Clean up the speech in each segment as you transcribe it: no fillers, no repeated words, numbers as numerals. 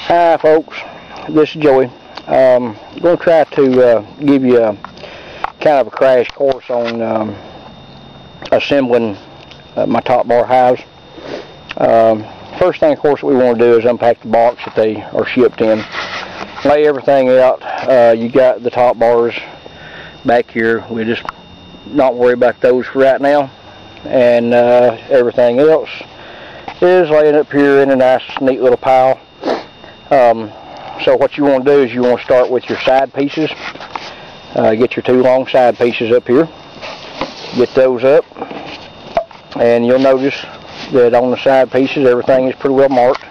Hi folks, this is Joey. I'm going to try to give you kind of a crash course on assembling my top bar hives. First thing, of course, we want to do is unpack the box that they are shipped in. Lay everything out. You got the top bars back here. We just not worry about those for right now, and everything else is laying up here in a nice, neat little pile. So what you want to do is you want to start with your side pieces. Get your two long side pieces up here. Get those up, and you'll notice that on the side pieces everything is pretty well marked.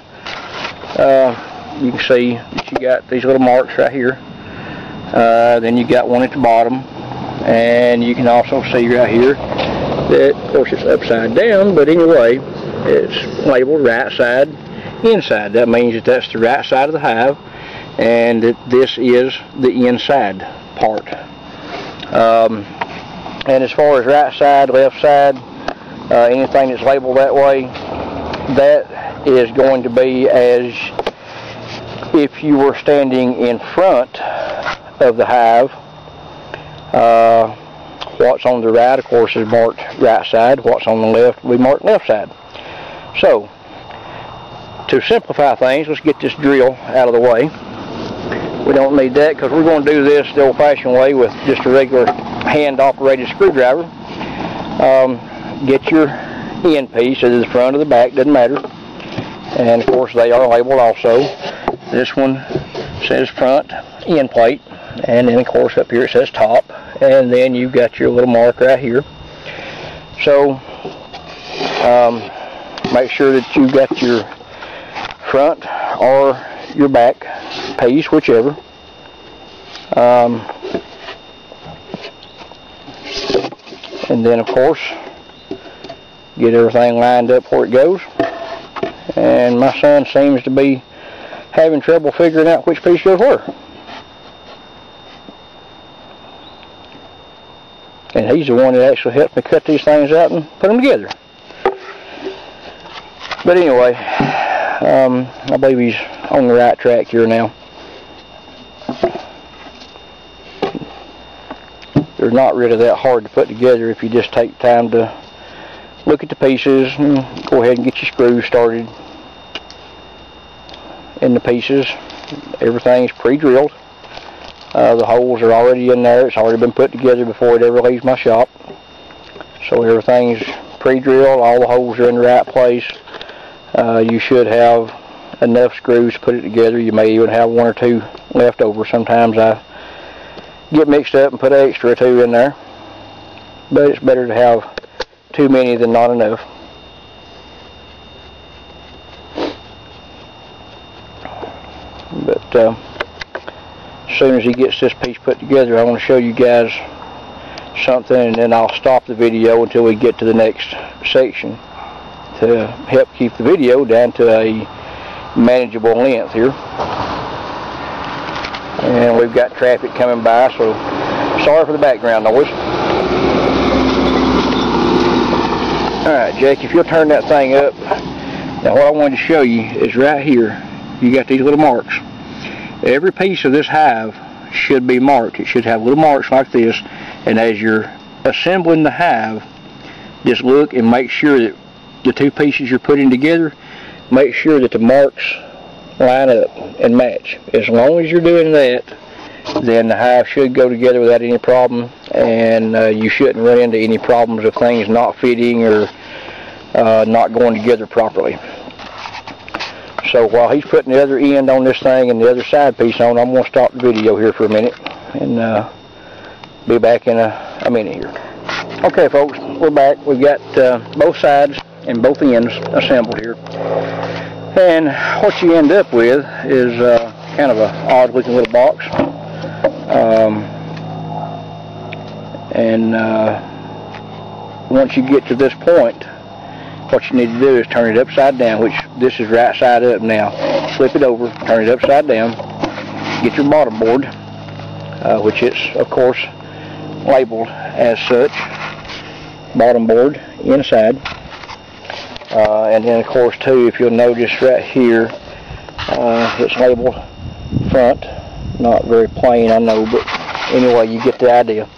You can see that you got these little marks right here. Then you got one at the bottom, and you can also see right here that, of course, it's upside down, but anyway, it's labeled right side inside. That means that that's the right side of the hive, and that this is the inside part. And as far as right side, left side, anything that's labeled that way, that is going to be as if you were standing in front of the hive. What's on the right, of course, is marked right side. What's on the left will be marked left side. So, to simplify things, let's get this drill out of the way. We don't need that because we're going to do this the old-fashioned way with just a regular hand-operated screwdriver. Get your end piece, either the front or the back, doesn't matter. And of course they are labeled also. This one says front end plate, and then of course up here it says top, and then you've got your little mark right here. So make sure that you've got your front or your back piece, whichever. And then of course get everything lined up where it goes. And my son seems to be having trouble figuring out which piece goes where. And he's the one that actually helped me cut these things out and put them together. But anyway, I believe he's on the right track here now. They're not really that hard to put together if you just take time to look at the pieces and go ahead and get your screws started in the pieces. Everything's pre-drilled. The holes are already in there. It's already been put together before it ever leaves my shop. So everything's pre-drilled. All the holes are in the right place. You should have enough screws to put it together. You may even have one or two left over. Sometimes I get mixed up and put an extra or two in there, but it's better to have too many than not enough. But as soon as he gets this piece put together, I want to show you guys something, and then I'll stop the video until we get to the next section to help keep the video down to a manageable length here. And we've got traffic coming by, so sorry for the background noise. Alright, Jake, if you'll turn that thing up. Now what I wanted to show you is right here, you got these little marks. Every piece of this hive should be marked. It should have little marks like this, and as you're assembling the hive, just look and make sure that the two pieces you're putting together, make sure that the marks line up and match. As long as you're doing that, then the hive should go together without any problem, and you shouldn't run into any problems of things not fitting or not going together properly. So while he's putting the other end on this thing and the other side piece on, I'm going to stop the video here for a minute and be back in a minute here. Okay folks, we're back. We've got both sides and both ends assembled here. And what you end up with is kind of an odd looking little box. Once you get to this point, what you need to do is turn it upside down, which this is right side up now. Flip it over, turn it upside down, get your bottom board, which is of course labeled as such, bottom board inside. And then of course too, if you'll notice right here, It's labeled front. Not very plain, I know, but anyway, you get the idea.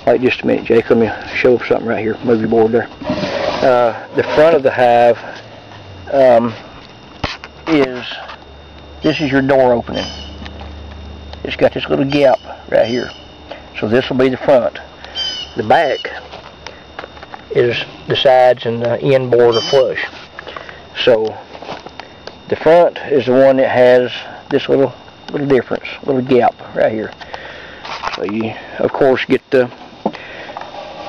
Wait just a minute, Jake. Let me show something right here. Move your board there. The front of the hive this is your door opening. It's got this little gap right here. So this will be the front. The back is the sides and the end board are flush. So the front is the one that has this little difference, little gap right here. So you, of course, get the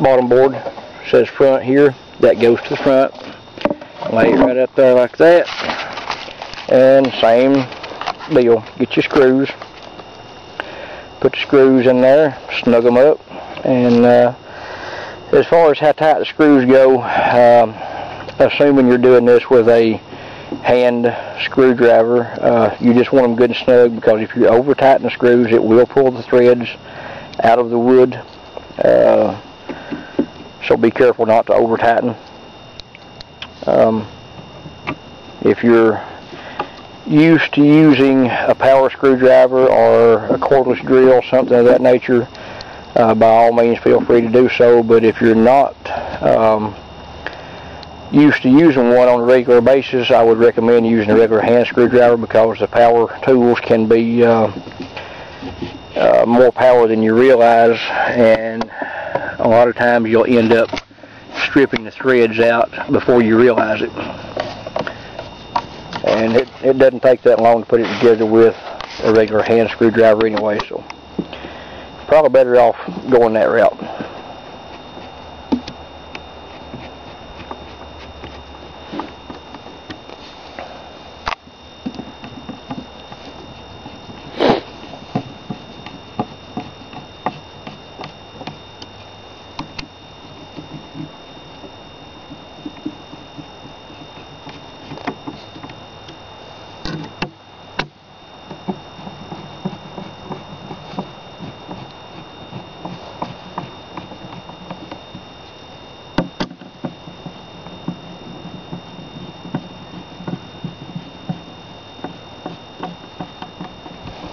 bottom board. It says front here. That goes to the front. Lay it right up there like that. And same deal. Get your screws. Put the screws in there. Snug them up. And as far as how tight the screws go, assuming you're doing this with a hand screwdriver, you just want them good and snug, because if you over tighten the screws, it will pull the threads out of the wood. So be careful not to over tighten. If you're used to using a power screwdriver or a cordless drill, something of that nature, by all means feel free to do so. But if you're not used to using one on a regular basis, I would recommend using a regular hand screwdriver, because the power tools can be more power than you realize, and a lot of times you'll end up stripping the threads out before you realize it. And it doesn't take that long to put it together with a regular hand screwdriver anyway, so probably better off going that route.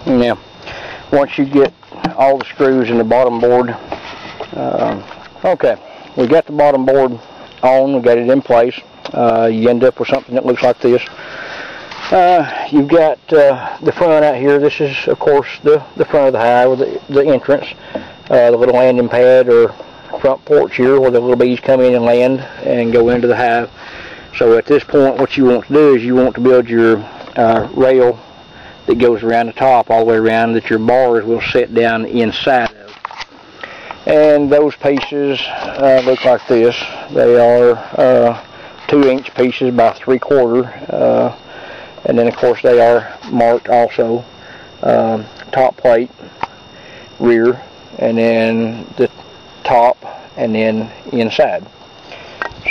Now, once you get all the screws in the bottom board, okay, we got the bottom board on, we got it in place. You end up with something that looks like this. You've got the front out here. This is, of course, the front of the hive, the entrance, the little landing pad or front porch here where the little bees come in and land and go into the hive. So at this point, what you want to do is you want to build your rail that goes around the top all the way around, that your bars will set down inside of. And those pieces look like this. They are 2-inch pieces by 3/4, and then of course they are marked also, top plate, rear, and then the top, and then inside.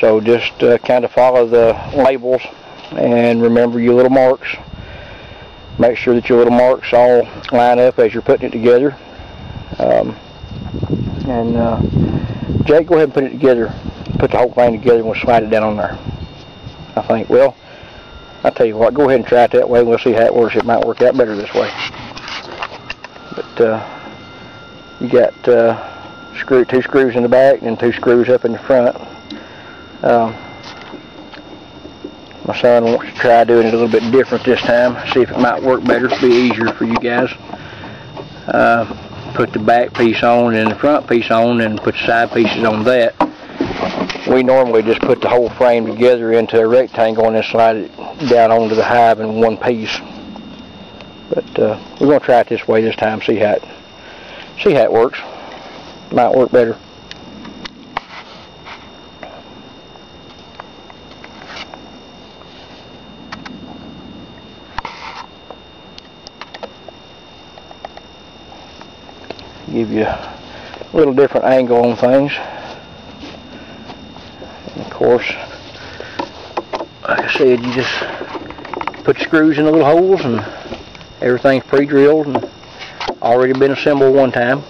So just kind of follow the labels and remember your little marks. Make sure that your little marks all line up as you're putting it together. Jake, go ahead and put it together. Put the whole thing together and we'll slide it down on there. I think, well, I'll tell you what, go ahead and try it that way. We'll see how it works. It might work out better this way. But you got 2 screws in the back and 2 screws up in the front. My son wants to try doing it a little bit different this time, see if it might work better, be easier for you guys. Put the back piece on and the front piece on, and put the side pieces on that. We normally just put the whole frame together into a rectangle and then slide it down onto the hive in one piece. But we're going to try it this way this time, see how it works. Might work better. Give you a little different angle on things. And of course, like I said, you just put screws in the little holes and everything's pre-drilled and already been assembled one time.